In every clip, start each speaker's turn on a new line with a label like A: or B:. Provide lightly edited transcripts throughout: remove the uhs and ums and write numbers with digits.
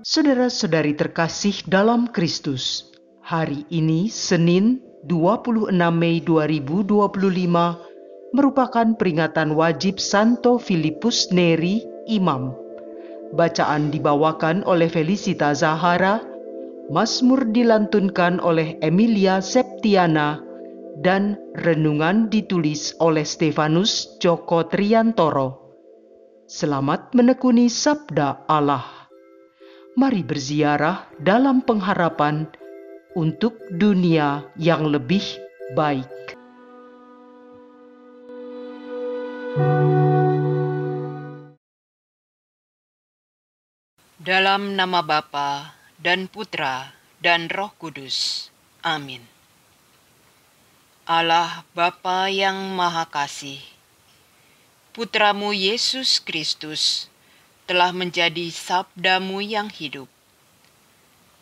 A: Saudara-saudari terkasih dalam Kristus, hari ini Senin 26 Mei 2025 merupakan peringatan wajib Santo Filipus Neri, Imam. Bacaan dibawakan oleh Felicita Zahara, Mazmur dilantunkan oleh Emilia Septiana, dan renungan ditulis oleh Stefanus Joko Triantoro. Selamat menekuni Sabda Allah. Mari berziarah dalam pengharapan untuk dunia yang lebih baik.
B: Dalam nama Bapa dan Putra dan Roh Kudus. Amin. Allah Bapa yang Maha Kasih, Putramu Yesus Kristus telah menjadi sabdamu yang hidup.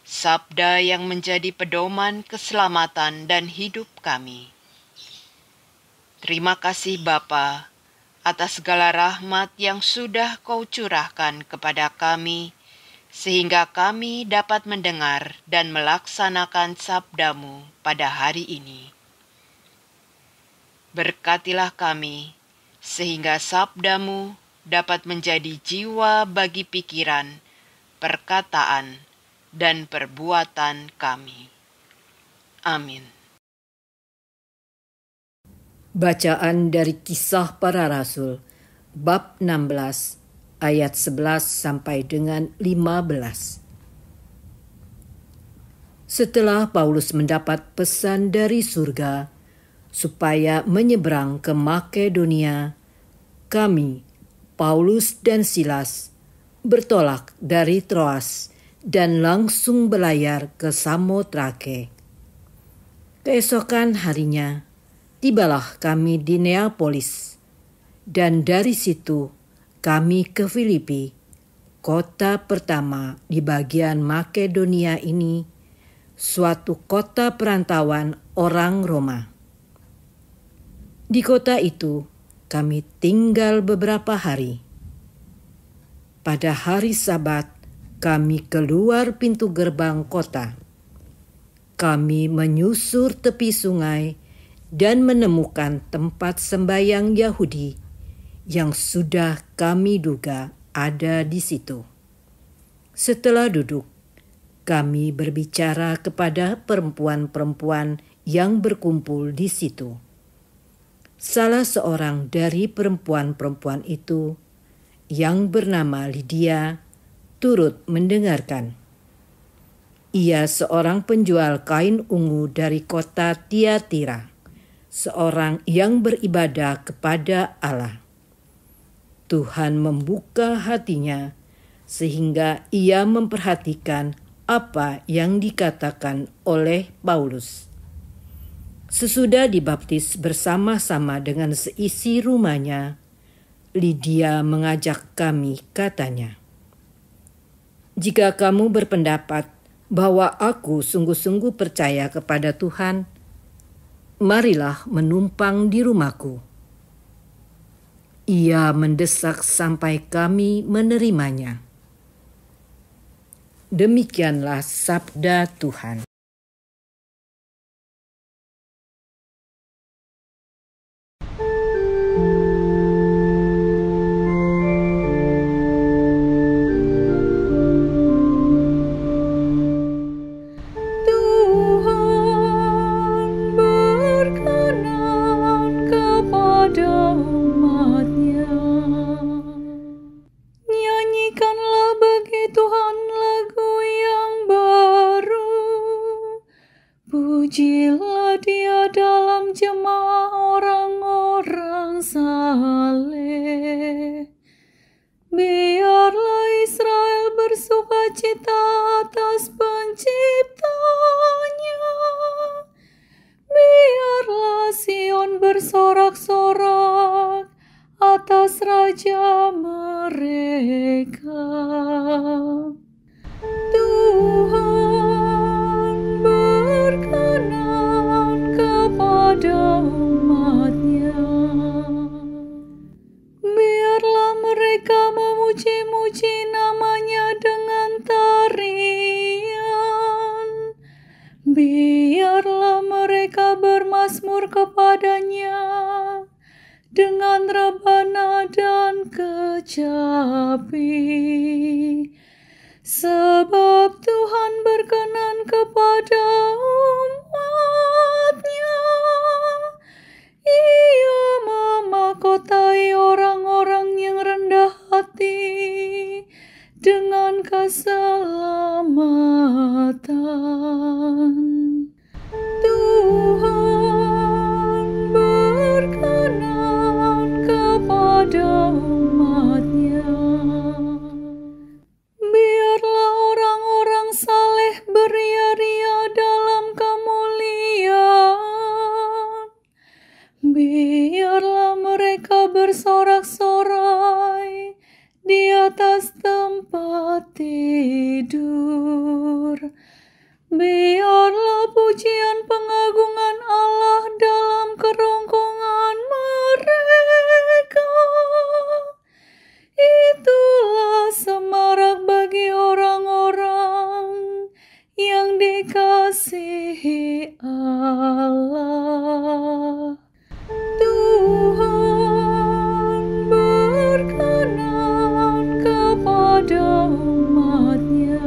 B: Sabda yang menjadi pedoman keselamatan dan hidup kami. Terima kasih Bapa atas segala rahmat yang sudah Kau curahkan kepada kami, sehingga kami dapat mendengar dan melaksanakan sabdamu pada hari ini. Berkatilah kami, sehingga sabdamu dapat menjadi jiwa bagi pikiran, perkataan, dan perbuatan kami. Amin.
C: Bacaan dari Kisah Para Rasul, bab 16, ayat 11 sampai dengan 15. Setelah Paulus mendapat pesan dari surga supaya menyeberang ke Makedonia, kami, Paulus dan Silas, bertolak dari Troas dan langsung berlayar ke Samotrake. Keesokan harinya, tibalah kami di Neapolis, dan dari situ kami ke Filipi, kota pertama di bagian Makedonia ini, suatu kota perantauan orang Roma. Di kota itu, kami tinggal beberapa hari. Pada hari Sabat, kami keluar pintu gerbang kota. Kami menyusur tepi sungai dan menemukan tempat sembayang Yahudi yang sudah kami duga ada di situ. Setelah duduk, kami berbicara kepada perempuan-perempuan yang berkumpul di situ. Salah seorang dari perempuan-perempuan itu, yang bernama Lydia, turut mendengarkan. Ia seorang penjual kain ungu dari kota Tiatira, seorang yang beribadah kepada Allah. Tuhan membuka hatinya sehingga ia memperhatikan apa yang dikatakan oleh Paulus. Sesudah dibaptis bersama-sama dengan seisi rumahnya, Lydia mengajak kami, katanya, "Jika kamu berpendapat bahwa aku sungguh-sungguh percaya kepada Tuhan, marilah menumpang di rumahku." Ia mendesak sampai kami menerimanya. Demikianlah sabda Tuhan.
D: Pujilah Dia dalam jemaah orang-orang saleh. Biarlah Israel bersukacita atas penciptanya. Biarlah Sion bersorak-sorak atas Raja mereka. Tuhan berkenan kepada umat-Nya. Biarlah mereka memuji-muji nama-Nya dengan tarian. dengan rebana dan kecapi. Sebab Tuhan berkenan kepada umat-Nya. Ia memahkotai orang-orang yang rendah hati dengan keselamatan. Tuhan berkenan kepada umat-Nya. Biarlah orang-orang saleh beria-ria dalam kemuliaan. Biarlah mereka bersorak-sorai di atas tempat tidur. Biarlah pujian pengagungan Allah dalam kerongkongan mereka. Itulah semarak bagi orang-orang yang dikasihi Allah. Tuhan berkenan kepada umat-Nya.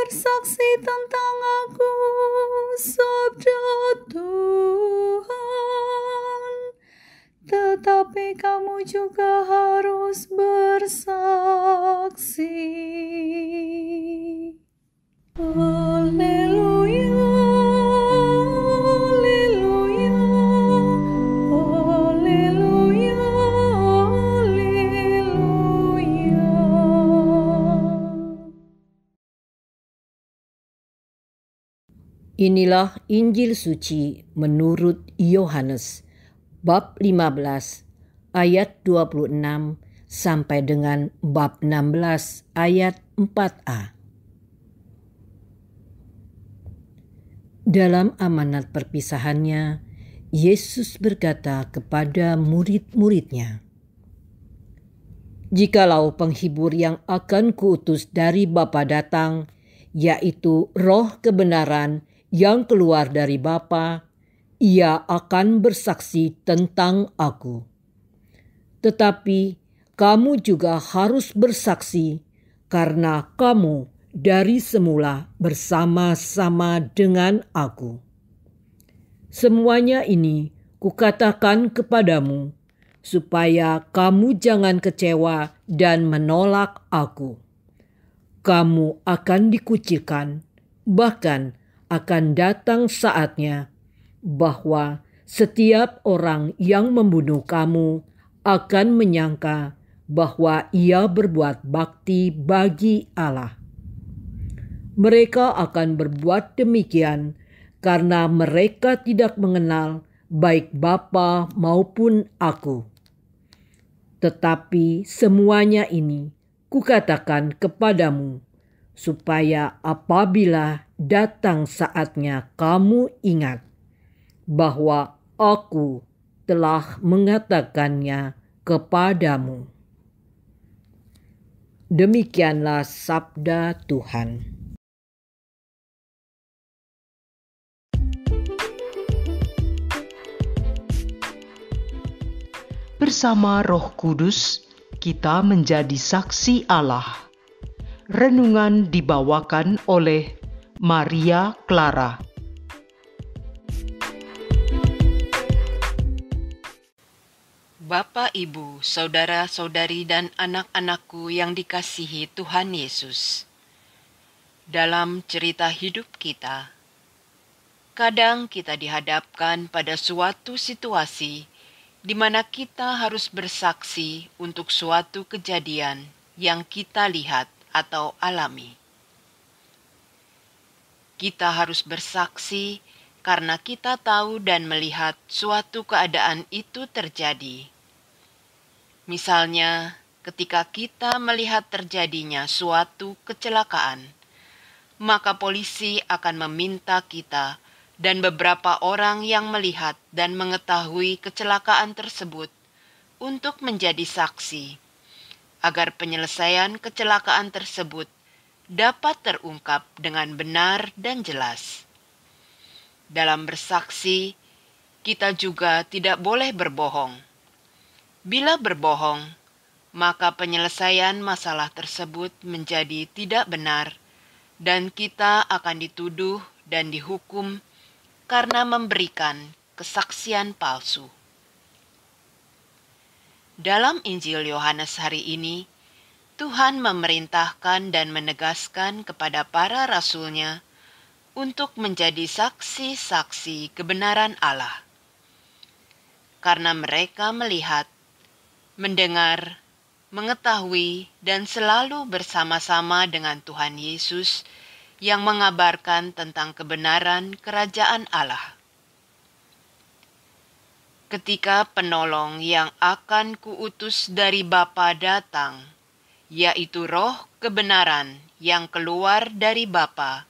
D: Bersaksi tentang aku, sabda Tuhan. Tetapi kamu juga harus bersaksi. Haleluya, haleluya, haleluya, haleluya.
C: Inilah Injil suci menurut Yohanes, bab 15, ayat 26 sampai dengan bab 16 ayat 4a. Dalam amanat perpisahannya, Yesus berkata kepada murid-muridnya, "Jikalau penghibur yang akan kuutus dari Bapa datang, yaitu Roh kebenaran yang keluar dari Bapa, Ia akan bersaksi tentang aku. Tetapi kamu juga harus bersaksi, karena kamu dari semula bersama-sama dengan aku. Semuanya ini kukatakan kepadamu, supaya kamu jangan kecewa dan menolak aku. Kamu akan dikucilkan, bahkan akan datang saatnya bahwa setiap orang yang membunuh kamu akan menyangka bahwa ia berbuat bakti bagi Allah. Mereka akan berbuat demikian karena mereka tidak mengenal baik Bapa maupun aku. Tetapi semuanya ini kukatakan kepadamu, supaya apabila datang saatnya kamu ingat bahwa aku telah mengatakannya kepadamu." Demikianlah sabda Tuhan.
A: Bersama Roh Kudus, kita menjadi saksi Allah. Renungan dibawakan oleh Maria Clara.
B: Bapak, Ibu, saudara-saudari dan anak-anakku yang dikasihi Tuhan Yesus. Dalam cerita hidup kita, kadang kita dihadapkan pada suatu situasi di mana kita harus bersaksi untuk suatu kejadian yang kita lihat atau alami. Kita harus bersaksi karena kita tahu dan melihat suatu keadaan itu terjadi. Misalnya, ketika kita melihat terjadinya suatu kecelakaan, maka polisi akan meminta kita dan beberapa orang yang melihat dan mengetahui kecelakaan tersebut untuk menjadi saksi, agar penyelesaian kecelakaan tersebut dapat terungkap dengan benar dan jelas. Dalam bersaksi, kita juga tidak boleh berbohong. Bila berbohong, maka penyelesaian masalah tersebut menjadi tidak benar, dan kita akan dituduh dan dihukum karena memberikan kesaksian palsu. Dalam Injil Yohanes hari ini, Tuhan memerintahkan dan menegaskan kepada para rasul-Nya untuk menjadi saksi-saksi kebenaran Allah. Karena mereka melihat, mendengar, mengetahui, dan selalu bersama-sama dengan Tuhan Yesus yang mengabarkan tentang kebenaran kerajaan Allah. Ketika penolong yang akan kuutus dari Bapa datang, yaitu Roh kebenaran yang keluar dari Bapa,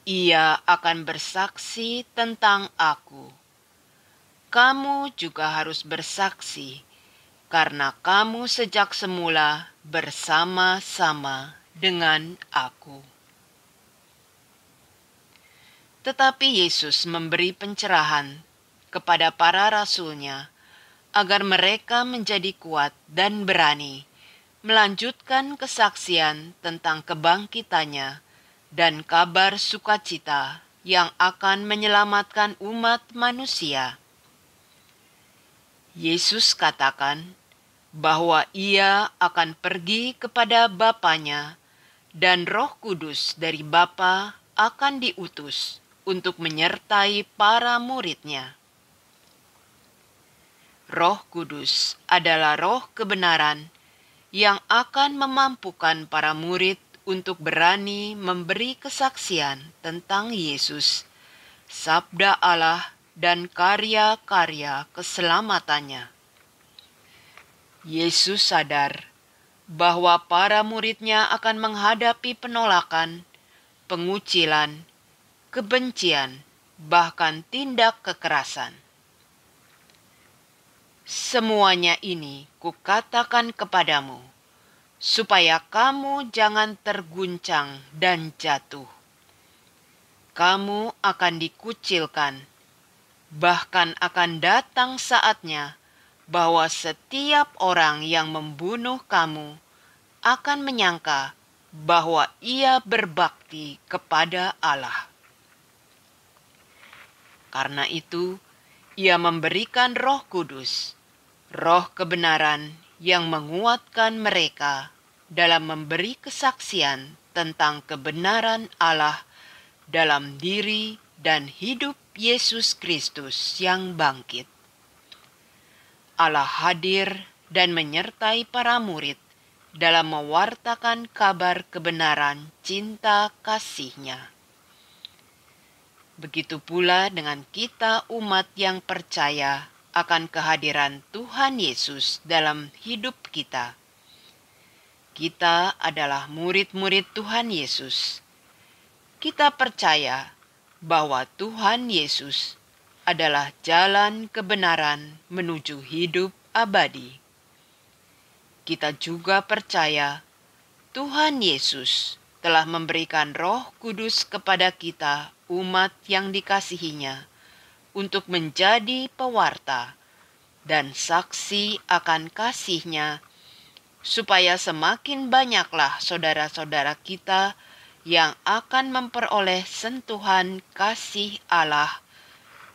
B: Ia akan bersaksi tentang Aku. Kamu juga harus bersaksi, karena kamu sejak semula bersama-sama dengan Aku. Tetapi Yesus memberi pencerahan kepada para rasul-Nya agar mereka menjadi kuat dan berani melanjutkan kesaksian tentang kebangkitannya dan kabar sukacita yang akan menyelamatkan umat manusia. Yesus katakan bahwa Ia akan pergi kepada Bapanya dan Roh Kudus dari Bapa akan diutus untuk menyertai para murid-Nya. Roh Kudus adalah roh kebenaran yang akan memampukan para murid untuk berani memberi kesaksian tentang Yesus, sabda Allah dan karya-karya keselamatannya. Yesus sadar bahwa para murid-Nya akan menghadapi penolakan, pengucilan, kebencian, bahkan tindak kekerasan. Semuanya ini kukatakan kepadamu, supaya kamu jangan terguncang dan jatuh. Kamu akan dikucilkan, bahkan akan datang saatnya bahwa setiap orang yang membunuh kamu akan menyangka bahwa ia berbakti kepada Allah. Karena itu, Ia memberikan Roh Kudus, roh kebenaran yang menguatkan mereka dalam memberi kesaksian tentang kebenaran Allah dalam diri dan hidup Yesus Kristus yang bangkit. Allah hadir dan menyertai para murid dalam mewartakan kabar kebenaran cinta kasih-Nya. Begitu pula dengan kita umat yang percaya akan kehadiran Tuhan Yesus dalam hidup kita. Kita adalah murid-murid Tuhan Yesus. Kita percaya bahwa Tuhan Yesus adalah jalan kebenaran menuju hidup abadi. Kita juga percaya Tuhan Yesus telah memberikan Roh Kudus kepada kita, umat yang dikasihi-Nya, untuk menjadi pewarta dan saksi akan kasih-Nya, supaya semakin banyaklah saudara-saudara kita yang akan memperoleh sentuhan kasih Allah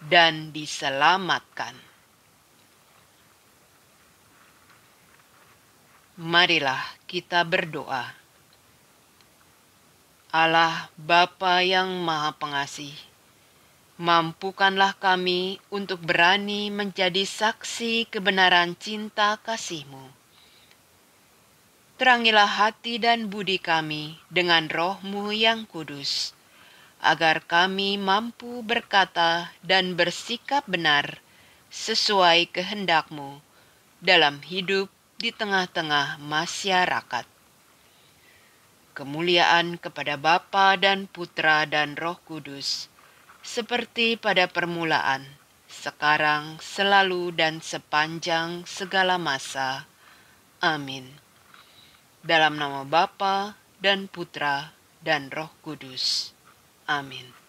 B: dan diselamatkan. Marilah kita berdoa. Allah Bapa yang Maha Pengasih, mampukanlah kami untuk berani menjadi saksi kebenaran cinta kasih-Mu. Terangilah hati dan budi kami dengan Roh-Mu yang kudus, agar kami mampu berkata dan bersikap benar sesuai kehendak-Mu dalam hidup di tengah-tengah masyarakat. Kemuliaan kepada Bapa dan Putra dan Roh Kudus, seperti pada permulaan, sekarang, selalu, dan sepanjang segala masa. Amin. Dalam nama Bapa dan Putra dan Roh Kudus. Amin.